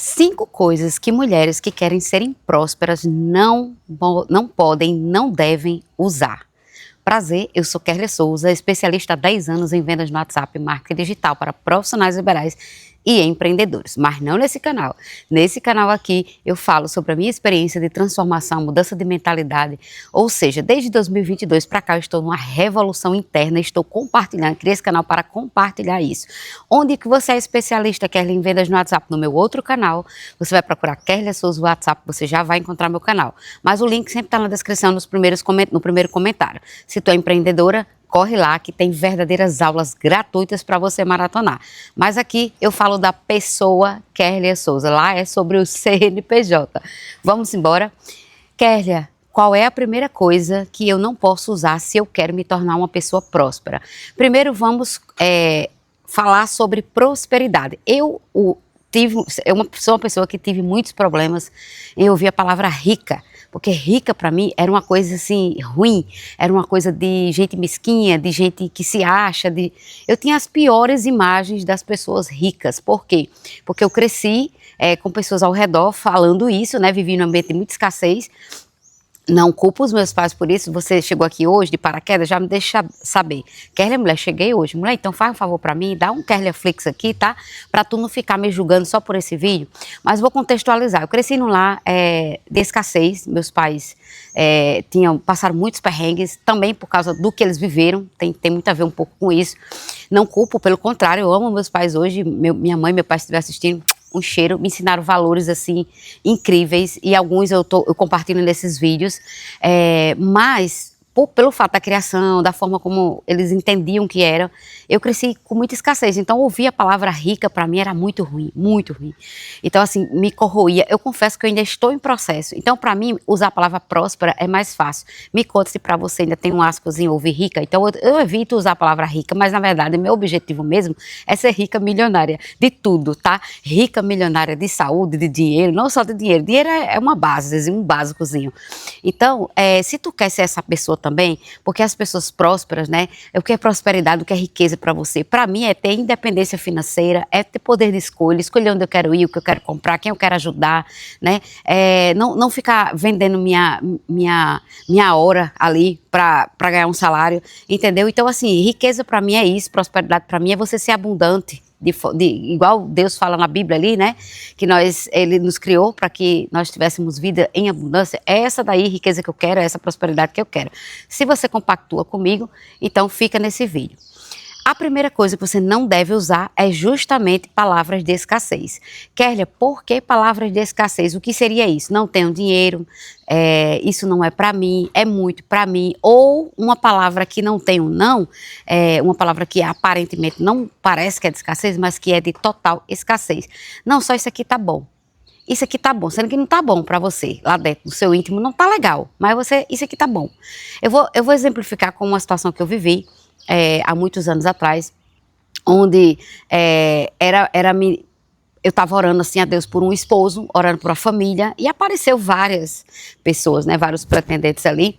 5 coisas que mulheres que querem serem prósperas não podem, não devem usar. Prazer, eu sou Kerlia Souza, especialista há 10 anos em vendas no WhatsApp e marketing digital para profissionais liberais e empreendedores, mas não nesse canal. Nesse canal aqui eu falo sobre a minha experiência de transformação, mudança de mentalidade, ou seja, desde 2022 para cá eu estou numa revolução interna, estou compartilhando, criei esse canal para compartilhar isso. Onde que você é especialista, Kerlia, em vendas no WhatsApp? No meu outro canal, você vai procurar Kerlia Souza no WhatsApp, você já vai encontrar meu canal. Mas o link sempre está na descrição, no primeiro comentário. Se tu é empreendedora, corre lá que tem verdadeiras aulas gratuitas para você maratonar. Mas aqui eu falo da pessoa Kerlia Souza, lá é sobre o CNPJ. Vamos embora? Kerlia, qual é a primeira coisa que eu não posso usar se eu quero me tornar uma pessoa próspera? Primeiro vamos falar sobre prosperidade. Sou uma pessoa que tive muitos problemas em ouvir a palavra rica, porque rica para mim era uma coisa assim ruim, era uma coisa de gente mesquinha, de gente que se acha, eu tinha as piores imagens das pessoas ricas. Por quê? Porque eu cresci com pessoas ao redor falando isso, né? Vivi num ambiente de muita escassez. Não culpo os meus pais por isso. Você chegou aqui hoje de paraquedas, já me deixa saber. Kerlia, mulher, cheguei hoje. Mulher, então faz um favor pra mim, dá um Kerlia Flix aqui, tá? Pra tu não ficar me julgando só por esse vídeo. Mas vou contextualizar. Eu cresci num lar de escassez. Meus pais passaram muitos perrengues, também por causa do que eles viveram. Tem muito a ver um pouco com isso. Não culpo, pelo contrário, eu amo meus pais hoje. Minha mãe e meu pai, se estiver assistindo, um cheiro, me ensinaram valores assim incríveis e alguns eu compartilho nesses vídeos, mas pelo fato da criação, da forma como eles entendiam que era, eu cresci com muita escassez. Então ouvir a palavra rica para mim era muito ruim, muito ruim. Então assim, me corroía. Eu confesso que eu ainda estou em processo. Então para mim usar a palavra próspera é mais fácil. Me conta se para você ainda tem um aspas em ouvir rica. Então eu evito usar a palavra rica, mas na verdade meu objetivo mesmo é ser rica milionária de tudo, tá? Rica milionária de saúde, de dinheiro, não só de dinheiro. Dinheiro é uma base, um básicozinho. Então, se tu quer ser essa pessoa também, porque as pessoas prósperas, né? O que é prosperidade, o que é riqueza para você? Para mim é ter independência financeira, é ter poder de escolha, escolher onde eu quero ir, o que eu quero comprar, quem eu quero ajudar, né? Não ficar vendendo minha hora ali para ganhar um salário, entendeu? Então assim, riqueza para mim é isso, prosperidade para mim é você ser abundante. Igual Deus fala na Bíblia ali, né, que Ele nos criou para que nós tivéssemos vida em abundância. É essa daí riqueza que eu quero, é essa prosperidade que eu quero. Se você compactua comigo, então fica nesse vídeo. A primeira coisa que você não deve usar é justamente palavras de escassez. Kerlia, por que palavras de escassez? O que seria isso? Não tenho dinheiro, isso não é para mim, é muito para mim. Ou uma palavra que não tem um não, uma palavra que aparentemente não parece que é de escassez, mas que é de total escassez. Não, só isso aqui tá bom. Isso aqui tá bom, sendo que não tá bom para você, lá dentro do seu íntimo, não tá legal, mas isso aqui tá bom. Eu vou exemplificar com uma situação que eu vivi há muitos anos atrás, onde eu estava orando assim a Deus por um esposo, orando por uma família, e apareceu várias pessoas, né, vários pretendentes ali,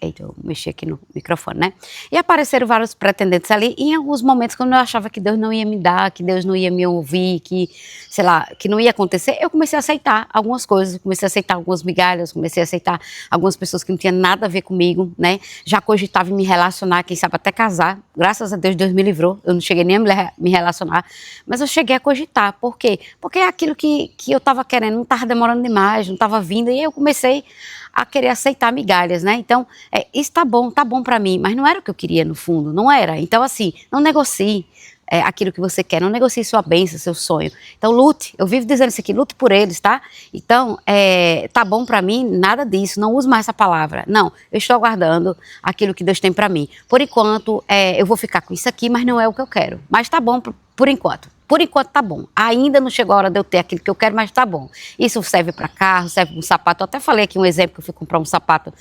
Eita, eu mexi aqui no microfone, né? E apareceram vários pretendentes ali, e em alguns momentos, quando eu achava que Deus não ia me dar, que Deus não ia me ouvir, que, sei lá, que não ia acontecer, eu comecei a aceitar algumas coisas, comecei a aceitar algumas migalhas, comecei a aceitar algumas pessoas que não tinham nada a ver comigo, né? Já cogitava em me relacionar, quem sabe até casar. Graças a Deus, Deus me livrou, eu não cheguei nem a me relacionar, mas eu cheguei a cogitar. Por quê? Porque aquilo que eu estava querendo não estava demorando demais, não estava vindo, e eu comecei a querer aceitar migalhas, né? Então, isso tá bom para mim, mas não era o que eu queria no fundo, não era. Então, assim, não negocie aquilo que você quer, não negocie sua bênção, seu sonho. Então, lute, eu vivo dizendo isso aqui, lute por eles, tá? Então, tá bom para mim, nada disso, não use mais essa palavra. Não, eu estou aguardando aquilo que Deus tem para mim. Por enquanto, eu vou ficar com isso aqui, mas não é o que eu quero. Mas tá bom por enquanto. Por enquanto tá bom. Ainda não chegou a hora de eu ter aquilo que eu quero, mas tá bom. Isso serve para carro, serve para um sapato. Eu até falei aqui um exemplo que eu fui comprar um sapato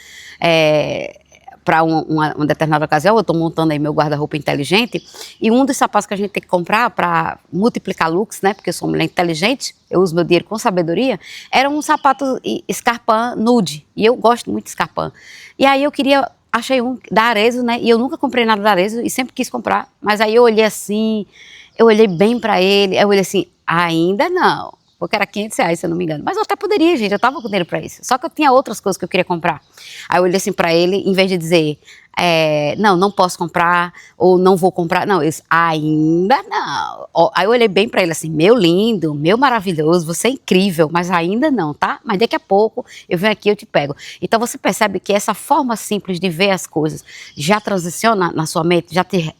para uma determinada ocasião. Eu estou montando aí meu guarda-roupa inteligente, e um dos sapatos que a gente tem que comprar para multiplicar looks, né? Porque eu sou uma mulher inteligente, eu uso meu dinheiro com sabedoria. Era um sapato Scarpin nude, e eu gosto muito de Scarpin. E aí eu achei um da Arezzo, né? E eu nunca comprei nada da Arezzo e sempre quis comprar, mas aí eu olhei assim. Eu olhei bem para ele, eu olhei assim, Ainda não, porque era R$ 500, se eu não me engano. Mas eu até poderia, gente, eu tava com dinheiro para isso. Só que eu tinha outras coisas que eu queria comprar. Aí eu olhei assim para ele, em vez de dizer, não, não posso comprar, ou não vou comprar, não, eu disse, ainda não. Ó, aí eu olhei bem para ele assim, meu lindo, meu maravilhoso, você é incrível, mas ainda não, tá? Mas daqui a pouco eu venho aqui e eu te pego. Então você percebe que essa forma simples de ver as coisas já transiciona na sua mente, já te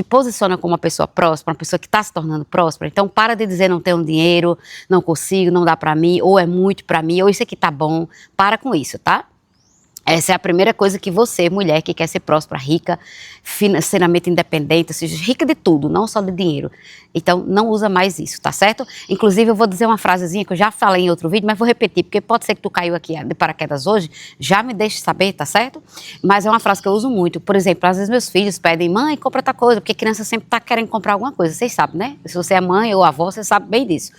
posiciona como uma pessoa próspera, uma pessoa que está se tornando próspera. Então para de dizer não tenho dinheiro, não consigo, não dá para mim, ou é muito para mim, ou isso aqui tá bom. Para com isso, tá? Essa é a primeira coisa que você, mulher que quer ser próspera, rica, financeiramente independente, ou seja, rica de tudo, não só de dinheiro. Então, não usa mais isso, tá certo? Inclusive, eu vou dizer uma frasezinha que eu já falei em outro vídeo, mas vou repetir, porque pode ser que tu caiu aqui de paraquedas hoje, já me deixe saber, tá certo? Mas é uma frase que eu uso muito. Por exemplo, às vezes meus filhos pedem, mãe, compra outra coisa, porque criança sempre tá querendo comprar alguma coisa, vocês sabem, né? Se você é mãe ou avó, você sabe bem disso.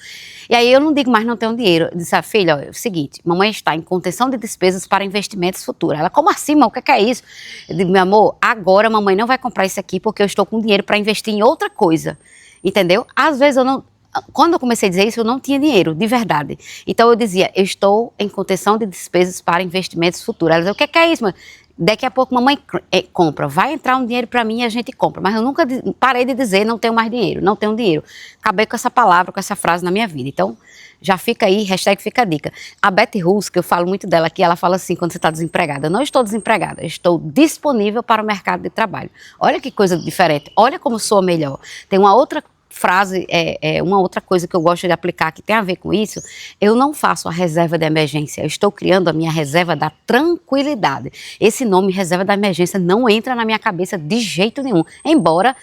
E aí eu não digo mais não tenho dinheiro. Eu disse, filha, é o seguinte, mamãe está em contenção de despesas para investimentos futuros. Ela, como assim, mãe? O que é isso? Eu digo, meu amor, agora mamãe não vai comprar isso aqui porque eu estou com dinheiro para investir em outra coisa. Entendeu? Às vezes eu não... Quando eu comecei a dizer isso, eu não tinha dinheiro, de verdade. Então eu dizia, eu estou em contenção de despesas para investimentos futuros. Ela dizia, o que é isso, mãe? Daqui a pouco mamãe compra, vai entrar um dinheiro para mim e a gente compra. Mas eu nunca parei de dizer não tenho mais dinheiro, não tenho dinheiro. Acabei com essa palavra, com essa frase na minha vida. Então, já fica aí, hashtag fica a dica. A Betty Russo, que eu falo muito dela aqui, ela fala assim, quando você está desempregada, eu não estou desempregada, eu estou disponível para o mercado de trabalho. Olha que coisa diferente, olha como soa melhor. Tem uma outra frase, uma outra coisa que eu gosto de aplicar que tem a ver com isso, eu não faço a reserva de emergência, eu estou criando a minha reserva da tranquilidade. Esse nome, reserva da emergência, não entra na minha cabeça de jeito nenhum, embora,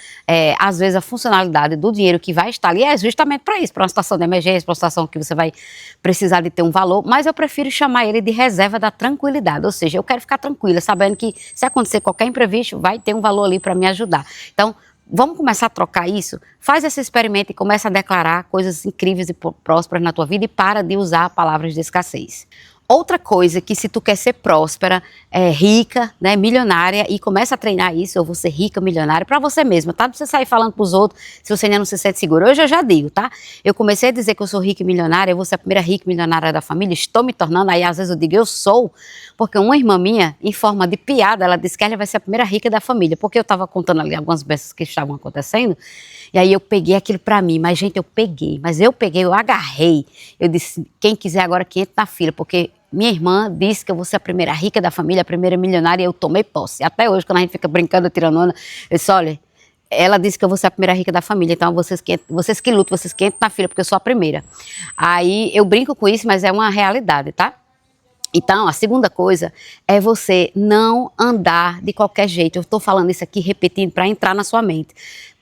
às vezes, a funcionalidade do dinheiro que vai estar ali é justamente para isso, para uma situação de emergência, para uma situação que você vai precisar de ter um valor, mas eu prefiro chamar ele de reserva da tranquilidade, ou seja, eu quero ficar tranquila, sabendo que se acontecer qualquer imprevisto, vai ter um valor ali para me ajudar. Então, vamos começar a trocar isso? Faz esse experimento e começa a declarar coisas incríveis e prósperas na tua vida e para de usar palavras de escassez. Outra coisa que se tu quer ser próspera, rica, né, milionária e começa a treinar isso, eu vou ser rica, milionária, para você mesma, tá? Não precisa sair falando pros outros se você ainda não se sente seguro. Hoje eu já digo, tá? Eu comecei a dizer que eu sou rica e milionária, eu vou ser a primeira rica e milionária da família, estou me tornando, aí às vezes eu digo eu sou, porque uma irmã minha, em forma de piada, ela disse que ela vai ser a primeira rica da família, porque eu estava contando ali algumas coisas que estavam acontecendo, e aí eu peguei aquilo para mim, mas gente, eu agarrei, eu disse, quem quiser agora que entre na fila, porque minha irmã disse que eu vou ser a primeira rica da família, a primeira milionária, e eu tomei posse. Até hoje, quando a gente fica brincando, tirando onda, eu disse, olha, ela disse que eu vou ser a primeira rica da família, então vocês que lutam, vocês que entram na fila, porque eu sou a primeira. Aí eu brinco com isso, mas é uma realidade, tá? Então, a segunda coisa é você não andar de qualquer jeito. Eu estou falando isso aqui, repetindo, para entrar na sua mente.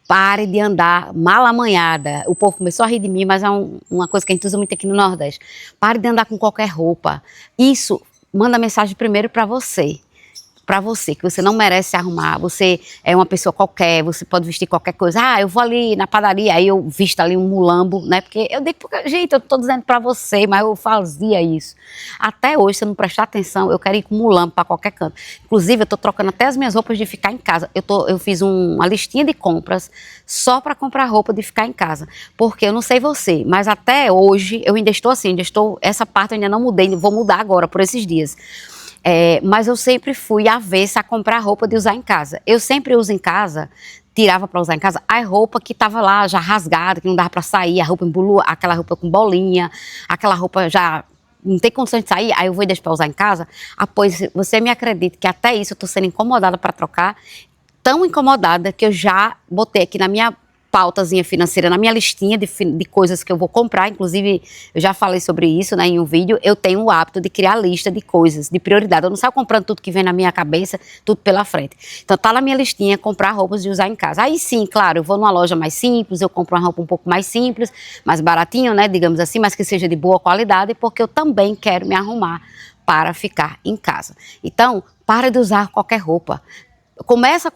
Pare de andar mal amanhada. O povo começou a rir de mim, mas é uma coisa que a gente usa muito aqui no Nordeste. Pare de andar com qualquer roupa. Isso manda mensagem primeiro para você. Para você, que você não merece se arrumar, você é uma pessoa qualquer, você pode vestir qualquer coisa. Ah, eu vou ali na padaria, aí eu visto ali um mulambo, né? Porque eu digo, gente, eu tô dizendo para você, mas eu fazia isso. Até hoje, se eu não prestar atenção, eu quero ir com mulambo para qualquer canto. Inclusive, eu tô trocando até as minhas roupas de ficar em casa. Eu fiz uma listinha de compras só para comprar roupa de ficar em casa. Porque eu não sei você, mas até hoje eu ainda estou assim, essa parte eu ainda não mudei, vou mudar agora, por esses dias. Mas eu sempre fui avessa a comprar roupa de usar em casa. Eu sempre uso em casa, tirava para usar em casa, a roupa que estava lá já rasgada, que não dava para sair, a roupa aquela roupa com bolinha, aquela roupa já não tem condições de sair, aí eu vou deixar para usar em casa. Pois você me acredita que até isso eu estou sendo incomodada para trocar, tão incomodada que eu já botei aqui na minha pautazinha financeira, na minha listinha de coisas que eu vou comprar, inclusive eu já falei sobre isso, né, em um vídeo, eu tenho o hábito de criar lista de coisas, de prioridade, eu não saio comprando tudo que vem na minha cabeça, tudo pela frente. Então tá na minha listinha comprar roupas de usar em casa. Aí sim, claro, eu vou numa loja mais simples, eu compro uma roupa um pouco mais simples, mais baratinho, né, digamos assim, mas que seja de boa qualidade, porque eu também quero me arrumar para ficar em casa. Então, para de usar qualquer roupa. Começa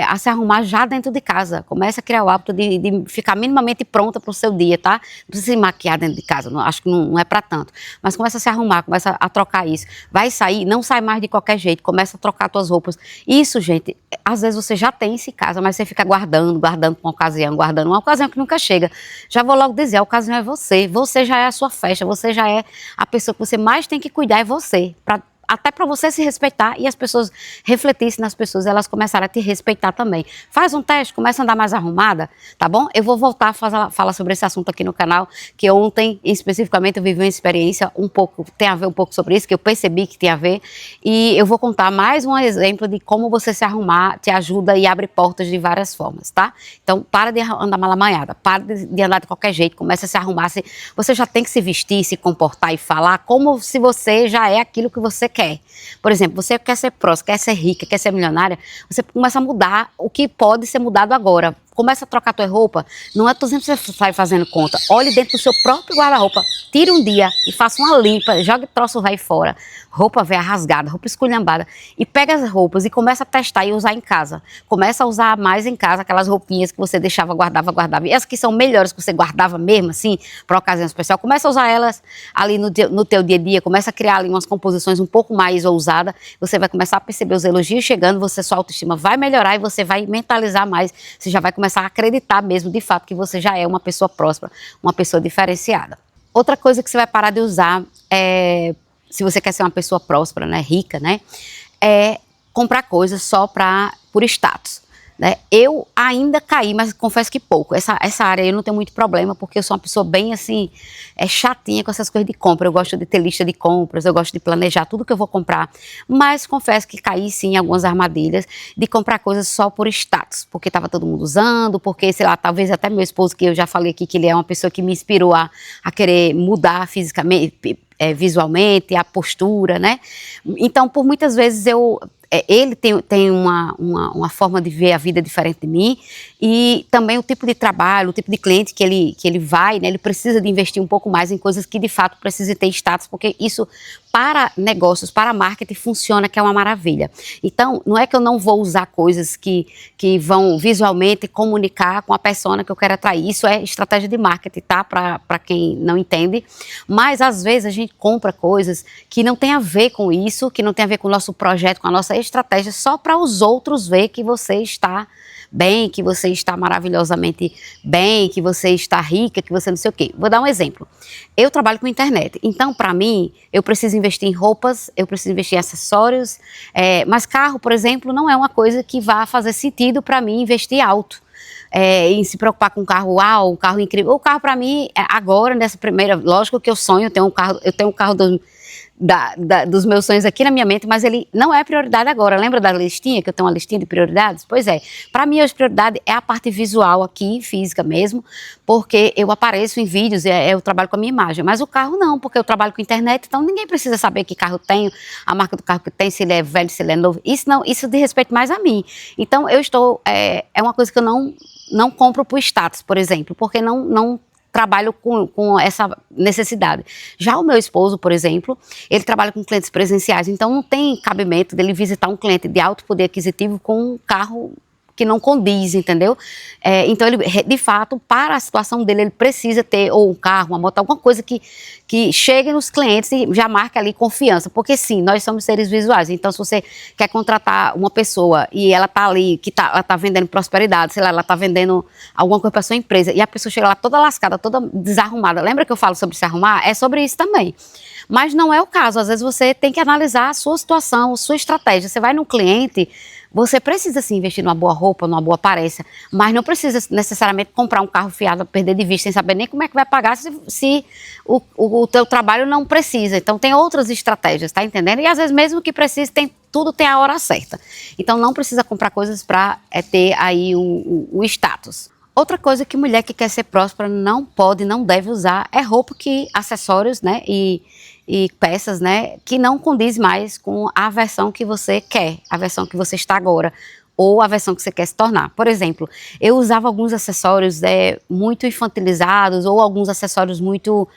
a se arrumar já dentro de casa, começa a criar o hábito de ficar minimamente pronta para o seu dia, tá? Não precisa se maquiar dentro de casa, acho que não é para tanto, mas começa a se arrumar, começa a trocar isso, vai sair, não sai mais de qualquer jeito, começa a trocar suas roupas, isso, gente, às vezes você já tem isso em casa, mas você fica guardando para uma ocasião que nunca chega. Já vou logo dizer, a ocasião é você já é a sua festa, você já é a pessoa que você mais tem que cuidar, é você, até para você se respeitar e as pessoas refletissem nas pessoas, elas começaram a te respeitar também. Faz um teste, começa a andar mais arrumada, tá bom? Eu vou voltar a falar sobre esse assunto aqui no canal, que ontem, especificamente, eu vivi uma experiência tem a ver um pouco sobre isso, que eu percebi que tem a ver, e eu vou contar mais um exemplo de como você se arrumar te ajuda e abre portas de várias formas, tá? Então, para de andar mal amanhada, para de andar de qualquer jeito, começa a se arrumar, você já tem que se vestir, se comportar e falar como se você já é aquilo que você quer. Por exemplo, você quer ser próspera, quer ser rica, quer ser milionária, você começa a mudar o que pode ser mudado agora. Começa a trocar a tua roupa, não é todo tempo que você sai fazendo conta. Olhe dentro do seu próprio guarda-roupa, tire um dia e faça uma limpa, jogue troço velho fora, roupa velha rasgada, roupa esculhambada, e pega as roupas e começa a testar e usar em casa. Começa a usar mais em casa aquelas roupinhas que você deixava, guardava, e as que são melhores, que você guardava mesmo, assim, para ocasião especial, começa a usar elas ali no teu dia a dia, começa a criar ali umas composições um pouco mais ousadas, você vai começar a perceber os elogios chegando, sua autoestima vai melhorar e você vai mentalizar mais, você já vai começar a acreditar mesmo de fato que você já é uma pessoa próspera, uma pessoa diferenciada. Outra coisa que você vai parar de usar, se você quer ser uma pessoa próspera, né, rica, né, é comprar coisas só por status. Né? Eu ainda caí, mas confesso que pouco. Essa área eu não tenho muito problema, porque eu sou uma pessoa bem assim, chatinha com essas coisas de compra. Eu gosto de ter lista de compras, eu gosto de planejar tudo que eu vou comprar. Mas confesso que caí sim em algumas armadilhas de comprar coisas só por status, porque estava todo mundo usando, porque, sei lá, talvez até meu esposo, que eu já falei aqui que ele é uma pessoa que me inspirou a querer mudar fisicamente, visualmente, a postura, né? Então, por muitas vezes ele tem uma forma de ver a vida diferente de mim, e também o tipo de trabalho, o tipo de cliente que ele vai, né, ele precisa de investir um pouco mais em coisas que de fato precisam ter status, porque isso para negócios, para marketing funciona, que é uma maravilha. Então, não é que eu não vou usar coisas que vão visualmente comunicar com a persona que eu quero atrair, isso é estratégia de marketing, tá? Para quem não entende, mas às vezes a gente compra coisas que não tem a ver com isso, que não tem a ver com o nosso projeto, com a nossa estratégia, só para os outros ver que você está bem, que você está maravilhosamente bem, que você está rica, que você não sei o quê. Vou dar um exemplo. Eu trabalho com internet, então para mim eu preciso investir em roupas, eu preciso investir em acessórios, mas carro, por exemplo, não é uma coisa que vá fazer sentido para mim investir alto. Em se preocupar com um carro, uau, um carro incrível. O carro para mim, agora, nessa primeira, lógico que eu sonho, eu tenho um carro dos meus sonhos aqui na minha mente, mas ele não é prioridade agora. Lembra da listinha, que eu tenho uma listinha de prioridades? Pois é, para mim a prioridade é a parte visual aqui, física mesmo, porque eu apareço em vídeos, eu trabalho com a minha imagem, mas o carro não, porque eu trabalho com internet, então ninguém precisa saber que carro tenho, a marca do carro que tem, se ele é velho, se ele é novo, isso diz respeito mais a mim. Então eu estou, é uma coisa que eu não compro por status, por exemplo, porque não trabalho com essa necessidade. Já o meu esposo, por exemplo, ele trabalha com clientes presenciais, então não tem cabimento dele visitar um cliente de alto poder aquisitivo com um carro que não condiz, entendeu? Então, ele, de fato, para a situação dele, ele precisa ter ou um carro, uma moto, alguma coisa que chegue nos clientes e já marque ali confiança, porque sim, nós somos seres visuais, então se você quer contratar uma pessoa e ela tá ali, ela tá vendendo prosperidade, sei lá, ela tá vendendo alguma coisa para sua empresa, e a pessoa chega lá toda lascada, toda desarrumada, lembra que eu falo sobre se arrumar? É sobre isso também. Mas não é o caso, às vezes você tem que analisar a sua situação, a sua estratégia. Você vai num cliente, você precisa sim investir numa boa roupa, numa boa aparência, mas não precisa necessariamente comprar um carro fiado, perder de vista, sem saber nem como é que vai pagar se o teu trabalho não precisa. Então tem outras estratégias, tá entendendo? E às vezes mesmo que precise, tudo tem a hora certa. Então não precisa comprar coisas para ter aí o status. Outra coisa que mulher que quer ser próspera não pode, não deve usar é roupa acessórios, né, e peças, né, que não condiz mais com a versão que você quer, a versão que você está agora, ou a versão que você quer se tornar. Por exemplo, eu usava alguns acessórios muito infantilizados, ou alguns acessórios muito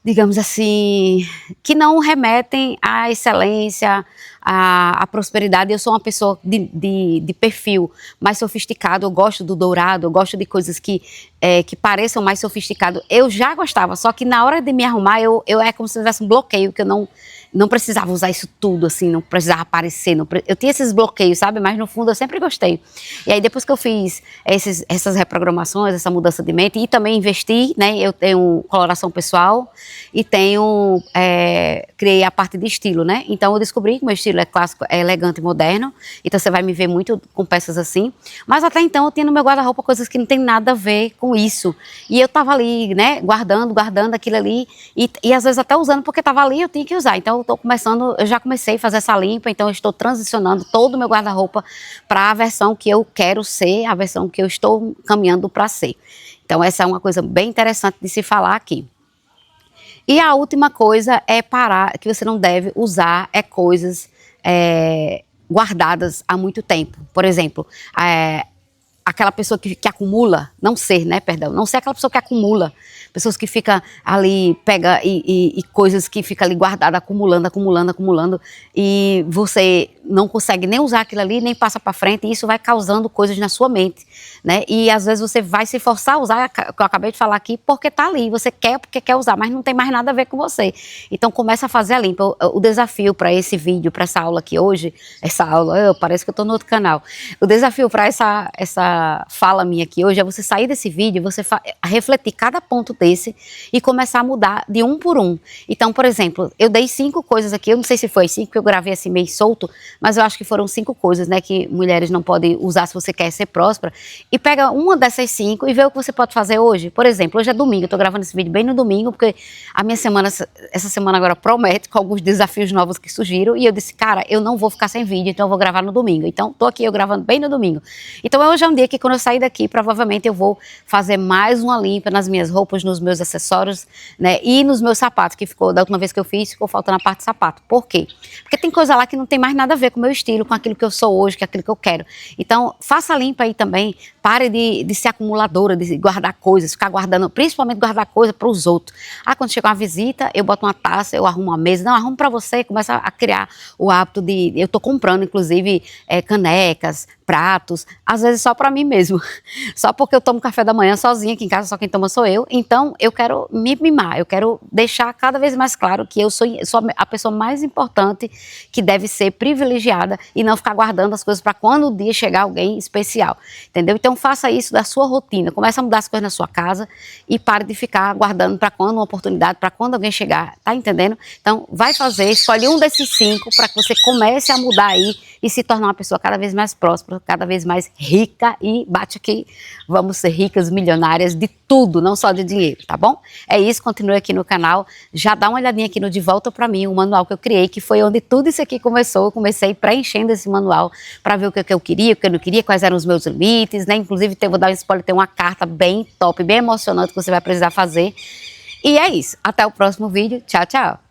digamos assim, que não remetem à excelência, à prosperidade. Eu sou uma pessoa de perfil mais sofisticado, eu gosto do dourado, eu gosto de coisas que pareçam mais sofisticado. Eu já gostava, só que na hora de me arrumar, é como se tivesse um bloqueio, que eu não precisava usar isso tudo, assim, não precisava aparecer, eu tinha esses bloqueios, sabe, mas no fundo eu sempre gostei. E aí depois que eu fiz essas reprogramações, essa mudança de mente, e também investi, né, eu tenho coloração pessoal e criei a parte de estilo, né, então eu descobri que meu estilo é clássico, é elegante e moderno, então você vai me ver muito com peças assim, mas até então eu tinha no meu guarda-roupa coisas que não tem nada a ver com isso, e eu tava ali, né, guardando aquilo ali, e às vezes até usando porque tava ali, eu tinha que usar. Então eu já comecei a fazer essa limpa, então eu estou transicionando todo o meu guarda-roupa para a versão que eu quero ser, a versão que eu estou caminhando para ser. Então essa é uma coisa bem interessante de se falar aqui. E a última coisa é parar, que você não deve usar coisas guardadas há muito tempo. Por exemplo, aquela pessoa que acumula, não ser aquela pessoa que acumula, pessoas que ficam ali, pega e coisas que ficam ali guardadas, acumulando, e você não consegue nem usar aquilo ali, nem passa para frente, e isso vai causando coisas na sua mente, né? E às vezes você vai se forçar a usar, que eu acabei de falar aqui, porque tá ali, você quer porque quer usar, mas não tem mais nada a ver com você. Então começa a fazer a limpa. O desafio para esse vídeo, para essa aula aqui hoje, parece que eu tô no outro canal. O desafio para essa fala minha aqui hoje é você sair desse vídeo, você refletir cada ponto desse e começar a mudar de um por um. Então, por exemplo, eu dei 5 coisas aqui, eu não sei se foi 5, porque eu gravei assim meio solto, mas eu acho que foram 5 coisas, né, que mulheres não podem usar se você quer ser próspera. E pega uma dessas 5 e vê o que você pode fazer hoje. Por exemplo, hoje é domingo, eu tô gravando esse vídeo bem no domingo, porque a minha semana, essa semana agora promete, com alguns desafios novos que surgiram, e eu disse, cara, eu não vou ficar sem vídeo, então eu vou gravar no domingo. Então, tô aqui eu gravando bem no domingo. Então, hoje é um dia que quando eu sair daqui, provavelmente eu vou fazer mais uma limpa nas minhas roupas, nos meus acessórios, né, e nos meus sapatos, que ficou, da última vez que eu fiz, ficou faltando a parte de sapato. Por quê? Porque tem coisa lá que não tem mais nada a ver com o meu estilo, com aquilo que eu sou hoje, com aquilo que eu quero. Então, faça a limpa aí também, pare de ser acumuladora, de guardar coisas, ficar guardando, principalmente guardar coisa para os outros. Quando chega uma visita, eu boto uma taça, eu arrumo uma mesa, não, arrumo para você, começa a criar o hábito eu tô comprando, inclusive, canecas, pratos, às vezes só para mim mesmo, só porque eu tomo café da manhã sozinha aqui em casa, só quem toma sou eu, então eu quero me mimar, eu quero deixar cada vez mais claro que eu sou a pessoa mais importante, que deve ser privilegiada e não ficar guardando as coisas para quando o dia chegar alguém especial, entendeu? Então faça isso da sua rotina, comece a mudar as coisas na sua casa e pare de ficar guardando para quando uma oportunidade, para quando alguém chegar, tá entendendo? Então vai fazer, escolhe um desses 5 para que você comece a mudar aí e se tornar uma pessoa cada vez mais próspera, cada vez mais rica, e bate aqui, vamos ser ricas, milionárias de tudo, não só de dinheiro, tá bom? É isso, continue aqui no canal, já dá uma olhadinha aqui no De Volta Pra Mim, o manual que eu criei, que foi onde tudo isso aqui começou. Eu comecei preenchendo esse manual para ver o que eu queria, o que eu não queria, quais eram os meus limites, né? Inclusive, vou dar um spoiler, tem uma carta bem top, bem emocionante que você vai precisar fazer. E é isso, até o próximo vídeo, tchau, tchau!